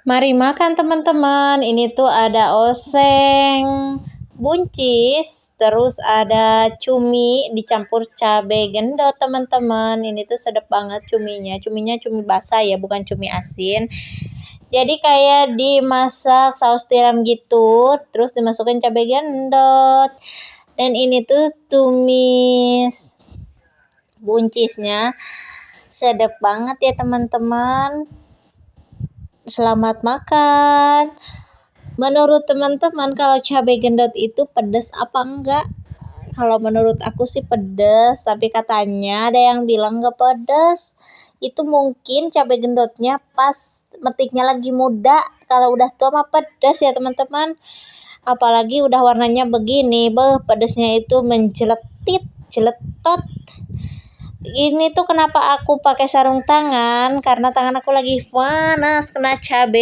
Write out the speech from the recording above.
Mari makan teman-teman. Ini tuh ada oseng buncis, terus ada cumi dicampur cabai gendot teman-teman. Ini tuh sedap banget cuminya. Cuminya cumi basah ya, bukan cumi asin. Jadi kayak dimasak saus tiram gitu, terus dimasukin cabai gendot. Dan ini tuh tumis buncisnya. Sedap banget ya teman-teman. Selamat makan. Menurut teman-teman kalau cabai gendot itu pedas apa enggak? Kalau menurut aku sih pedas, tapi katanya ada yang bilang enggak pedas. Itu mungkin cabai gendotnya pas metiknya lagi muda. Kalau udah tua mah pedas ya teman-teman. Apalagi udah warnanya begini, pedasnya itu menjeletit, jeletot. Ini tuh kenapa aku pakai sarung tangan? Karena tangan aku lagi panas kena cabai.